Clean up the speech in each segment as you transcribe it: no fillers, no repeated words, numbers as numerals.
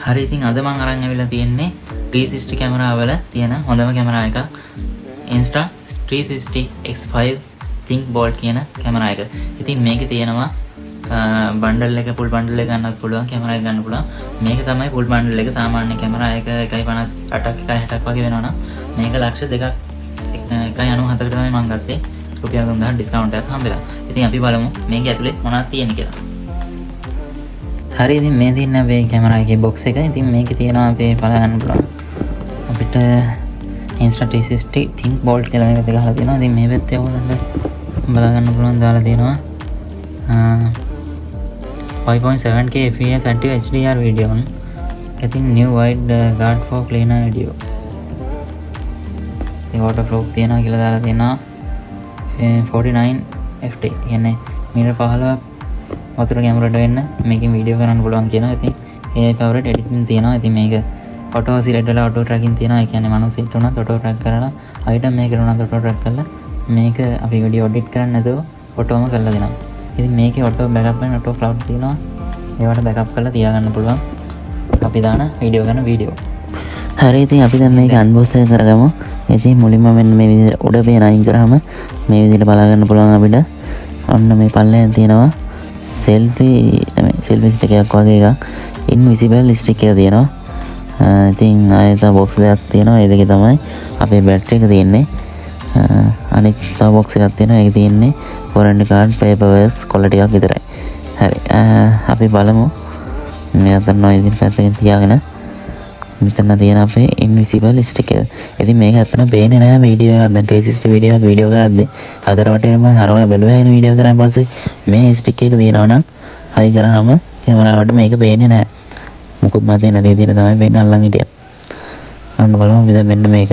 හරි ඉතින් අද මම අරන් ඇවිල්ලා තියෙන්නේ 360 කැමරා වල තියෙන හොඳම කැමරා එකක් Insta360 X5 Think Bold කියන කැමරා එක. ඉතින් මේකේ තියෙනවා බන්ඩල් එක full බන්ඩල් එක ගන්නත් පුළුවන් කැමරා එක ගන්න පුළුවන්. මේක තමයි full බන්ඩල් එක. සාමාන්‍ය කැමරා එක 1.58ක් 1.60ක් වගේ වෙනවා නම් මේක ලක්ෂ 2ක් 1.97කට තමයි මම ගත්තේ. රුපියල් 3000 ඩිස්කවුන්ට් එකක් හම්බෙලා. ඉතින් අපි බලමු මේකේ ඇතුලේ මොනවද තියෙන්නේ කියලා. හරි ඉතින් මේ තියෙන අපේ කැමරා එකේ බොක්ස් එක. ඉතින් මේකේ තියෙනවා අපේ බලා ගන්න පුළුවන් අපිට Insta360 Think Bold කියලා මේක ගහලා තියෙනවා. ඉතින් මේ පැත්තේ ඕනනම් බලා ගන්න පුළුවන් දාලා තියෙනවා 5.7K fps active HDR video on getting new wide guard for cleaner video. ඉතින් waterproof තියෙනවා කියලා දාලා තියෙනවා 49 ft කියන්නේ මීටර 15ක් වතුර කැමරට වෙන්න මේකෙන් වීඩියෝ කරන්න පුළුවන් කියනවා. ඉතින් AI powered editing තියෙනවා. ඉතින් මේක auto select වල auto tracking තියෙනවා. ඒ කියන්නේ මනෝ select උනත් auto track කරලා item මේකට උනත් auto track කරලා මේක අපි වීඩියෝ edit කරන්න නැතුව ඔටෝම කරලා දෙනවා. ඉතින් මේකේ auto backup and auto cloud තියෙනවා. ඒවට backup කරලා තියාගන්න පුළුවන් අපි දාන වීඩියෝ කරන වීඩියෝ. හරි ඉතින් අපි දැන් මේක unbox කරගමු. ඉතින් මුලින්ම මෙන්න මේ විදිහට උඩ පේන අයින් කරාම මේ විදිහට බලා ගන්න පුළුවන් අපිට. ඔන්න මේ පල්ලෙන් තියෙනවා selfie stick එකක් වගේ එකක් invisible stick එක තියෙනවා. ඉතින් ආයෙත් box දෙකක් තියෙනවා. ඒ දෙකේ තමයි අපේ බැටරි එක තියෙන්නේ. අනිත් තව box එකක් තියෙනවා. ඒක තියෙන්නේ warranty card paperwork කොල්ල ටිකක් විතරයි. හරි අපි බලමු මේ අතන ඉදින් පැත්තකින් තියාගෙන මෙතන තියෙන අපේ invisible stick එක. ඉතින් මේක ඇත්තටම පේන්නේ නැහැ වීඩියෝ එකක්. දැන් 360 වීඩියෝ කරද්දී අතර වටේම හරවලා බැලුවා වෙන වීඩියෝ කරන් පස්සේ මේ stick එක තියෙනවා නම් හයි කරාම කැමරාවට මේක පේන්නේ නැහැ. මොකද මතේ නැති විදිහට තමයි පේන්නේ අල්ලන් හිටියා. අන්න බලමු අපි දැන් මෙන්න මේක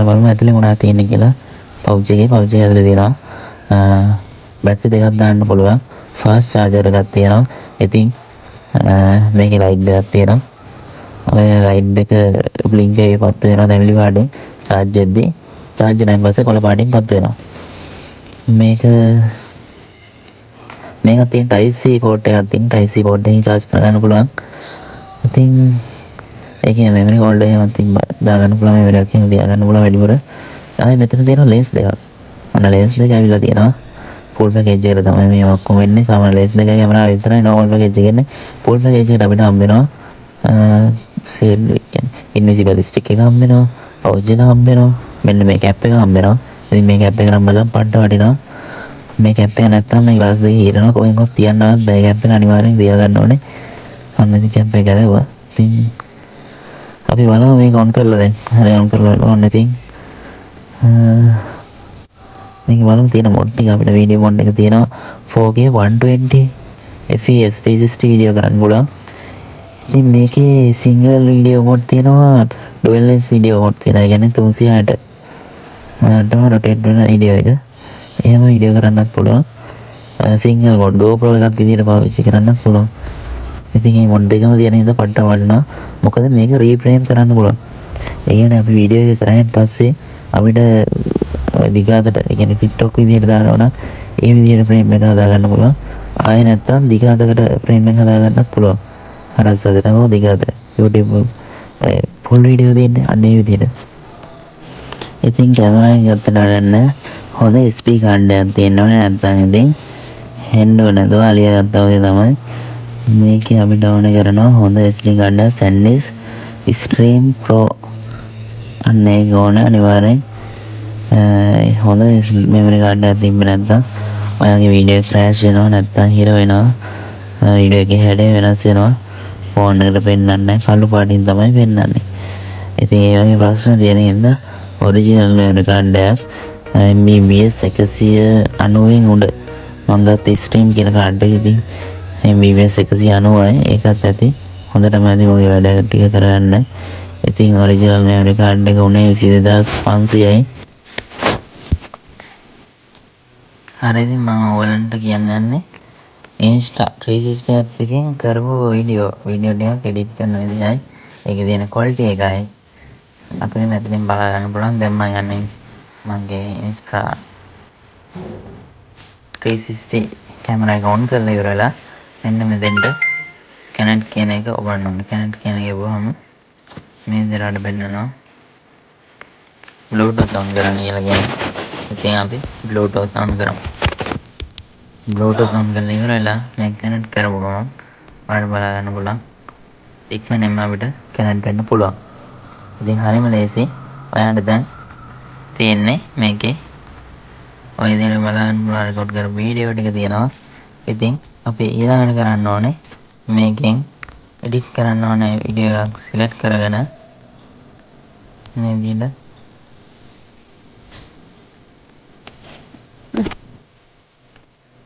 බලමු ඇතුලේ මොනවද තියෙන්නේ කියලා. පවුච් එකේ ඇතුලේ තියෙනවා බැටරි දෙකක් දාන්න පුළුවන්. ෆාස්ට් චාර්ජර් එකක් තියෙනවා. ඉතින් මේකේ ලයිට් දෙකක් තියෙනවා. ඔය ලයිට් එක බ්ලින්ක් එකේ පත් වෙනවා තැඹිලි පාටින් charge දෙද්දී charge නැන් පස්සේ කොළ පාටින් පත් වෙනවා. මේක තියෙන Type C port එකක් තියෙන Type C port එකකින් charge කරගන්න පුළුවන්. ඉතින් ඒකේ memory holder එකක් තියෙන දාගන්න පුළුවන් memory එකක් තියාගන්න පුළුවන් වැඩිපුර. ආයේ මෙතන තියෙනවා lens දෙකක්. අන්න lens දෙක ඇවිල්ලා තියෙනවා. full package එකට තමයි මේ ඔක්කොම වෙන්නේ. සාමාන්‍ය lens දෙකයි කැමරාව විතරයි normal package එක එන්නේ. full package එකට අපිට හම්බ වෙනවා invisible stick එක හම්බ වෙනවා. pouch එක හම්බ වෙනවා. මෙන්න මේ cap එක හම්බ වෙනවා. ඉතින් මේ cap එක නම් බලන්න පඩ වටිනවා. මේ cap එක නැත්තම් මේ glass දෙකේ හිරනවා. කොහෙන්වත් තියන්නවත් බෑ. cap එක අනිවාර්යෙන් තියාගන්න ඕනේ. අන්න ඉතින් cap එක ගැලුවා. ඉතින් අපි බලමු මේක on කරලා දැන්. හරි on කරලා බලන්න ඉතින් මේක බලමු තියෙන mod ටික අපිට වීඩියෝ mod එක තියෙනවා 4K 120 fps 360 වීඩියෝ කරන්න පුළුවන්. ඉතින් මේකේ single වීඩියෝ mod තියෙනවා dual lens වීඩියෝ mod තියෙනවා. ඒ කියන්නේ 360ට rotate වෙන වීඩියෝ එක. එහෙම වීඩියෝ කරන්නත් පුළුවන්. single mod GoPro එකක් විදිහට පාවිච්චි කරන්නත් පුළුවන්. ඉතින් මේ mod දෙකම තියෙන හින්දා පට්ට වටිනවා. මොකද මේක reframe කරන්න පුළුවන්. ඒ කියන්නේ අපි වීඩියෝ එක කරායින් පස්සේ අපිට දිගාතට ඒ කියන්නේ TikTok විදිහට දානවා නම් ඒ විදිහට frame එක හදා ගන්න පුළුවන්. ආයෙ නැත්තම් දිගාතකට frame එක හදා ගන්නත් පුළුවන්. හරස්සකට හෝ දිගාතට YouTube full video දෙන්නේ අන්න ඒ විදිහට. ඉතින් කැමරා එක ගත්තට ගන්න හොඳ SD card එකක් තියෙන්න ඕනේ. නැත්තම් ඉතින් හෙන්න ඕනේ. දවාලිය ගත්තා වගේ තමයි. මේකේ අපිට ඕනේ කරනවා හොඳ SD card එක SanDisk Stream Pro. අන්න ඒක ඕනේ අනිවාර්යෙන්. හොඳ memory card එකක් තිබ්බේ නැත්තම් ඔයාගේ වීඩියෝ ක්‍රෑෂ් වෙනවා නැත්තම් හිර වෙනවා. වීඩියෝ එකේ හැඩය වෙනස් වෙනවා. ෆෝන් එකට පෙන්වන්නේ නැහැ. කළු පාටින් තමයි පෙන්වන්නේ. ඉතින් ඒ වගේ ප්‍රශ්න තියෙන හින්දා ඔරිජිනල් memory card එකක් MBPS 190න් උඩ මම ගත්ත Stream කියන කාඩ් එක. ඉතින් MBPS 190යි. ඒකත් ඇති. හොඳටම ඇති මොකද වැඩ ටික කරගන්න. ඉතින් ඔරිජිනල් memory card එක උනේ 22500යි. හරි ඉතින් මම ඔයගලන්ට කියන්න යන්නේ Insta360 app එකෙන් කරපු වීඩියෝ ටිකක් edit කරන විදිහයි. ඒකේ තියෙන quality එකයි අපිට මෙතනින් බලා ගන්න පුළුවන්. දැන් මම යන්නේ මගේ Insta360 කැමරා එක on කරලා ඉවරලා මෙන්න මෙතෙන්ට Canon කියන එක ඔබන්න ඕනේ. කැනට් කියන එක ගිහුවම මේ විදිහට බෙන්නනවා. Bluetooth on කරන්න කියලා කියන්නේ. ඉතින් අපි Bluetooth on කරමු. Bluetooth on කරලා ඉවරලා මේ කැනට් කරපු ගමන් ඔයාලට බලා ගන්න පුළුවන්. ඉක්මනින්ම අපිට කැනට් වෙන්න පුළුවන්. ඉතින් හරිම ලේසි. ඔයාලට දැන් තියෙන්නේ මේකේ ඔය විදිහට බලන්න පුළුවන් රෙකෝඩ් කරපු වීඩියෝ ටික තියෙනවා. ඉතින් අපි ඊළඟට කරන්න ඕනේ මේකෙන් එඩිට් කරන්න ඕනේ වීඩියෝ එකක් සිලෙක්ට් කරගෙන මේ විදිහට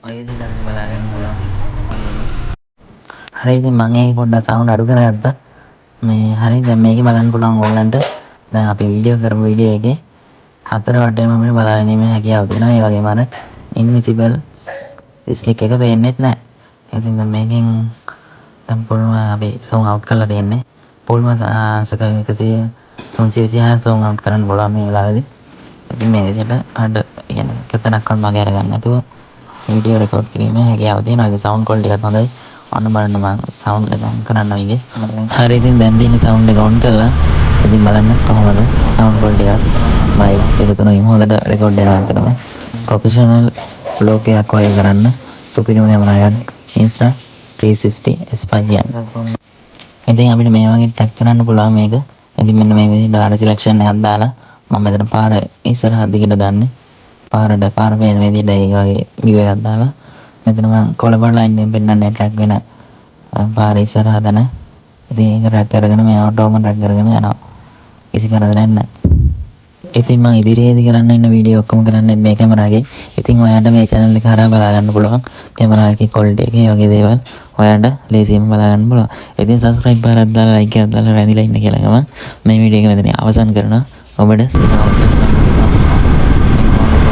ඔය විදිහට අපිට බලා ගන්න පුළුවන්. හරි ඉතින් මම ඒක පොඩ්ඩක් සවුන්ඩ් අඩු කරගත්තා. මේ හරි දැන් මේකේ බලන්න පුළුවන් ඕගලන්ට දැන් අපි වීඩියෝ කරපු වීඩියෝ එකේ හතර වටේම අපිට බලා ගැනීමේ හැකියාව තියෙනවා. ඒ වගේම අර ඉන්විසිබල් ස්ටික් එක පේන්නේ නැහැ. ඉතින් දැන් මේකෙන් දැන් පුළුවන් අපි සෝන් අවුට් කරලා දෙන්නේ. පුළුවන් අංශක 326 සෝන් අවුට් කරන්න පුළුවන් මේ වෙලාවේදී. ඉතින් මේ විදිහට අඩ يعني කෙතනක්වත් මගේ අරගන්න නැතුව වීඩියෝ රෙකෝඩ් කිරීමේ හැකියාව තියෙනවා. ඉතින් සවුන්ඩ් ක්වොලිටි එකත් හොඳයි. ඔන්න බලන්න මම සවුන්ඩ් එක ඔන් කරන්න වගේ. හරි ඉතින් දැන් තියෙන සවුන්ඩ් එක ඔන් කරලා ඉතින් බලන්න කොහොමද සවුන්ඩ් ක්වොලිටි එක ලයිව් එක තුනකින් හොඳට රෙකෝඩ් වෙනවා අතරම. ප්‍රොෆෙෂනල් බ්ලොග් එකක් වගේ කරන්න සුපිරිම කැමරාවක් Insta 360 S5 යන. ඉතින් අපිට මේ වගේ ටැග් කරන්න පුළුවන් මේක. ඉතින් මෙන්න මේ විදිහට ආර සිලෙක්ෂන් එකක් දාලා මම මෙතන පාර ඉස්සරහ දිගට දාන්නේ. පාර මේ විදිහට ඒ වගේ view එකක් දාලා මෙතන මම කොළඹ ලයින් එකෙන් පෙන්නන්නේ ට්‍රැක් වෙන පාර ඉස්සරහ දන. ඉතින් ඒක ට්‍රැක් කරගෙන මේ ඔටෝම ට්‍රැක් කරගෙන යනවා. කිසි කරදරයක් නැහැ. ඉතින් මම ඉදිරියේදී කරන්න ඉන්න වීඩියෝ ඔක්කොම කරන්නේ මේ කැමරාවකින්. ඉතින් ඔයාලට මේ channel එක හරහා බලා ගන්න පුළුවන්. කැමරා එකේ quality එක මේ වගේ දේවල් ඔයාලට ලේසියෙන් බලා ගන්න පුළුවන්. ඉතින් subscribe පාරක් දාලා like එකක් දාලා රැඳිලා ඉන්න කියලා ගමන් මේ වීඩියෝ එක මෙතන අවසන් කරනවා. ඔබට සුබ අවසන්.